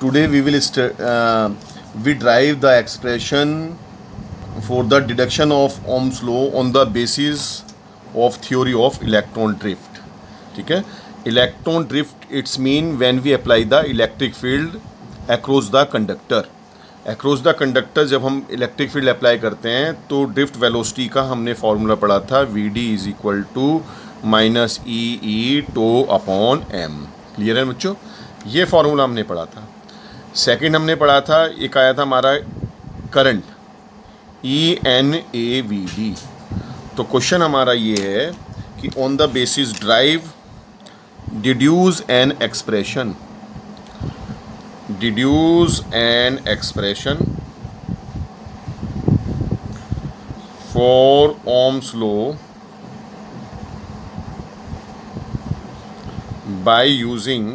Today we derive the expression for the deduction of Ohm's law on the basis of theory of electron drift. ठीक है, electron drift it's mean when we apply the electric field across the conductor. Across the conductor जब हम electric field apply करते हैं तो drift velocity का हमने formula पढ़ा था Vd is equal to minus E tau upon M. Clear है बच्चों, ये फॉर्मूला हमने पढ़ा था. सेकंड हमने पढ़ा था, एक आया था हमारा करंट ENAVD. तो क्वेश्चन हमारा ये है कि on the basis drive deduce an expression for Ohm's law by using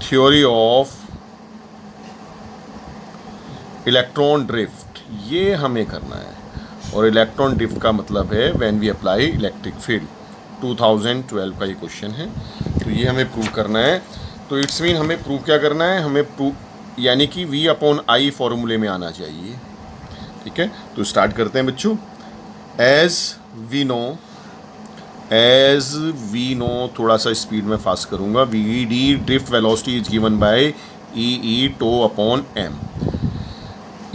theory of electron drift. ये हमें करना है, और इलेक्ट्रॉन ड्रिफ्ट का मतलब है when we apply electric field. 2012 का ये क्वेश्चन है, तो ये हमें प्रूव करना है. तो इट्स मीन हमें प्रूव क्या करना है, हमें प्रूव यानी कि V अपॉन I फॉर्मूले में आना चाहिए. ठीक है, तो स्टार्ट करते हैं बच्चों. एज वी नो थोड़ा सा स्पीड में फास्ट करूँगा. Vd drift velocity is given by E tau upon M.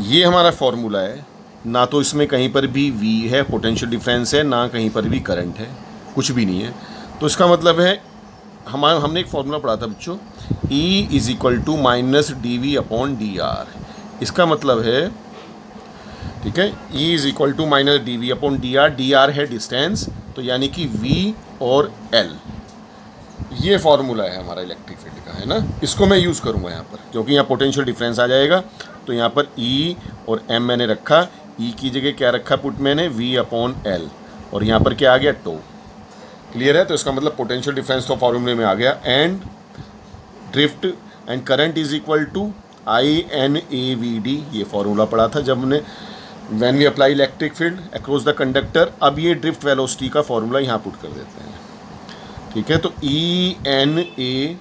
ये हमारा फॉर्मूला है. ना तो इसमें कहीं पर भी V है, पोटेंशियल डिफरेंस है, ना कहीं पर भी करंट है, कुछ भी नहीं है. तो इसका मतलब है हमने एक फॉर्मूला पढ़ा था बच्चों, E is equal to minus DV upon DR. इसका मतलब है, ठीक है, E is equal to minus DV upon DR. DR है डिस्टेंस, तो यानी कि V और L. ये फॉर्मूला है हमारा इलेक्ट्रिक फील्ड का, है ना. इसको मैं यूज़ करूँगा यहाँ पर, क्योंकि यहाँ पोटेंशियल डिफरेंस आ जाएगा. तो यहाँ पर E और M मैंने रखा. E की जगह क्या रखा पुट मैंने, V अपॉन L, और यहाँ पर क्या आ गया, टो. क्लियर है. तो इसका मतलब पोटेंशियल डिफरेंस तो फॉर्मूले में आ गया. And drift and current is equal to INAVD. ये फॉर्मूला पढ़ा था जब हमने when we apply electric field across the conductor. अब ये ड्रिफ्ट वेलोसिटी का फॉर्मूला यहाँ पुट कर देते हैं. ठीक है, तो ENA,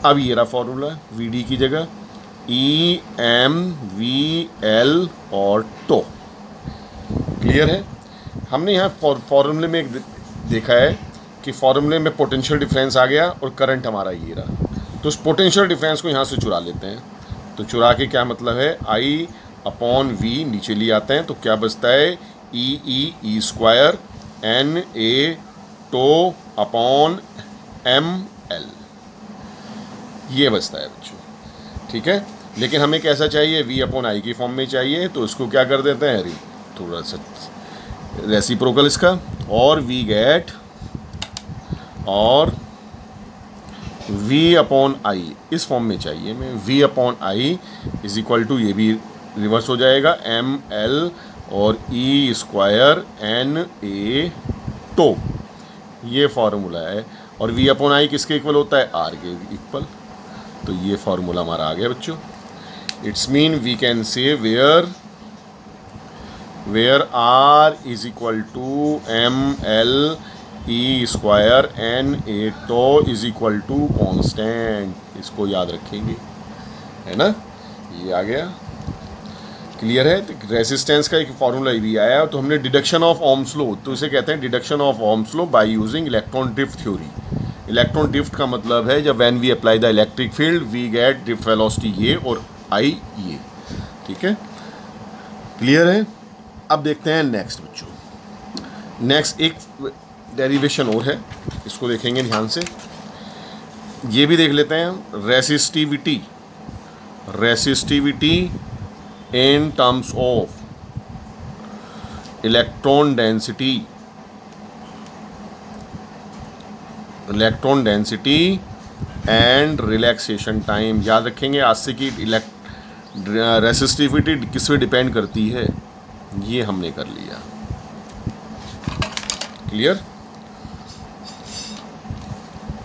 अब ये रहा फॉर्मूला VD की जगह EMVL और टो. क्लियर है. हमने यहाँ फॉर्मूले में एक देखा है कि फॉर्मूले में पोटेंशियल डिफरेंस आ गया और करंट हमारा ये रहा. तो उस पोटेंशियल डिफरेंस को यहाँ से चुरा लेते हैं. तो चुरा के क्या मतलब है, I अपॉन V नीचे ले आते हैं, तो क्या बचता है, E square NA tau upon ML. ये बचता है बच्चों. ठीक है, लेकिन हमें कैसा चाहिए, V अपॉन I की फॉर्म में चाहिए. तो इसको क्या कर देते हैं, थोड़ा सा रेसिप्रोकल इसका, और V गेट और V अपॉन I इस फॉर्म में चाहिए हमें. V upon I is equal to, ये भी रिवर्स हो जाएगा, ML और E स्क्वायर NA टो. ये फार्मूला है. और V अपॉन I किसके इक्वल होता है, R के इक्वल. तो ये फार्मूला हमारा आ गया बच्चों. It's mean we can say where R is equal to ML E square NA tau is equal to constant. इसको याद रखेंगे, है ना. ये आ गया. क्लियर है. तो रेसिस्टेंस का एक फॉर्मूला भी आया. तो हमने डिडक्शन ऑफ ओम्स लॉ, तो इसे कहते हैं deduction of Ohm's law by using electron drift theory. Electron drift का मतलब है जब when we apply the electric field we get drift velocity ये और I ये. ठीक है, क्लियर है. अब देखते हैं नेक्स्ट बच्चों. नेक्स्ट एक डेरिवेशन और है, इसको देखेंगे ध्यान से. ये भी देख लेते हैं. Resistivity in terms of electron density and relaxation time. याद रखेंगे आज से कि रेसिस्टिविटी किस पे डिपेंड करती है. ये हमने कर लिया. क्लियर.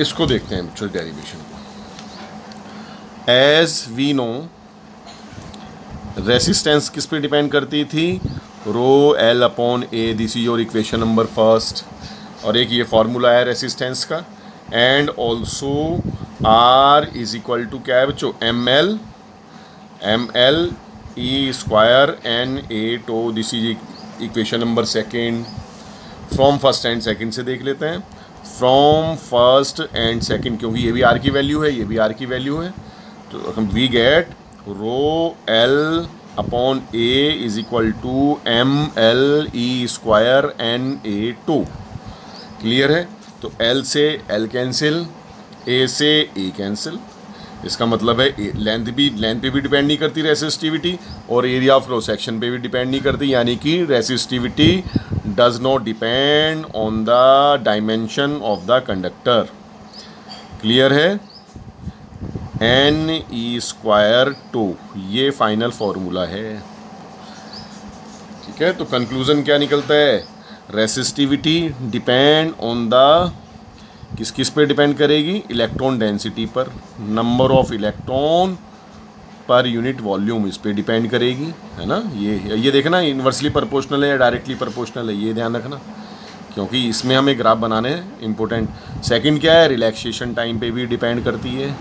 इसको देखते हैं बच्चों डेरिवेशन को. एज वी नो रेसिस्टेंस किस पे डिपेंड करती थी, rho L upon A. This is your equation number first. और एक ये फार्मूला है रेसिस्टेंस का. And also R is equal to क्या है बच्चों, M L E square N A tau. This is equation number second. From first and second से देख लेते हैं। फ्रॉम फर्स्ट एंड सेकेंड, क्योंकि ये भी आर की वैल्यू है, ये भी आर की वैल्यू है, तो हम we get rho L upon A is equal to M L E square N A tau. Clear है? तो एल से एल कैंसिल, ए से ए कैंसिल। इसका मतलब है लेंथ पे भी डिपेंड नहीं करती रेसिस्टिविटी, और एरिया ऑफ क्रॉस सेक्शन पे भी डिपेंड नहीं करती, यानी कि resistivity does not depend on the dimension of the conductor. Clear है? एन ई स्क्वायर टू, ये फाइनल फॉर्मूला है। ठीक है, तो कंक्लूजन क्या निकलता है? रेसिस्टिविटी डिपेंड ऑन द, किस किस पे डिपेंड करेगी? इलेक्ट्रॉन डेंसिटी पर, number of electron per unit volume, इस पे डिपेंड करेगी, है ना। ये देखना इन्वर्सली प्रोपोर्शनल है या डायरेक्टली प्रोपोर्शनल है, ये ध्यान रखना, क्योंकि इसमें हमें ग्राफ बनाने हैं इंपॉर्टेंट। सेकंड क्या है? रिलैक्सेशन टाइम पे भी डिपेंड करती है।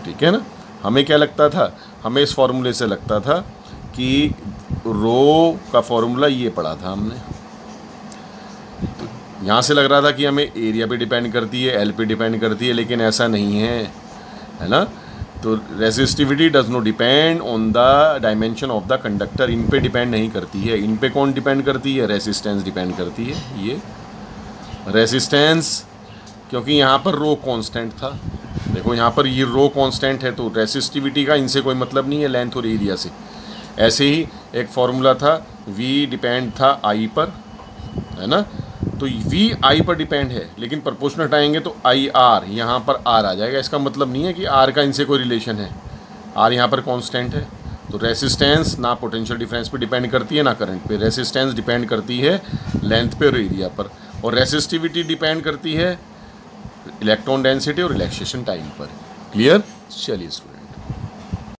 ठीक है ना। हमें क्या लगता था? हमें इस फॉर्मूले से लगता था कि रो का फॉर्मूला ये पढ़ा था हमने, तो यहाँ से लग रहा था कि हमें एरिया पे डिपेंड करती है, एल पे डिपेंड करती है, लेकिन ऐसा नहीं है ना। तो resistivity does not depend on the dimension of the conductor, इन पे डिपेंड नहीं करती है। इन पे कौन डिपेंड करती है? रेसिस्टेंस डिपेंड करती है। ये रेसिस्टेंस, क्योंकि यहाँ पर रो कांस्टेंट था, देखो यहाँ पर ये रो कांस्टेंट है, तो रेसिस्टिविटी का इनसे कोई मतलब नहीं है, लेंथ और एरिया से। ऐसे ही एक फॉर्मूला था, वी डिपेंड था आई पर, है ना। तो वी आई पर डिपेंड है, लेकिन प्रोपोर्शनल हटाएंगे तो आई आर, यहाँ पर आर आ जाएगा। इसका मतलब नहीं है कि आर का इनसे कोई रिलेशन है, आर यहाँ पर कांस्टेंट है। तो रेसिस्टेंस ना पोटेंशियल डिफरेंस पे डिपेंड करती है ना करंट पे, रेसिस्टेंस डिपेंड करती है लेंथ पे और एरिया पर, और रेसिस्टिविटी डिपेंड करती है इलेक्ट्रॉन डेंसिटी और रिलैक्सेशन टाइम पर। क्लियर? चलिए स्टूडेंट।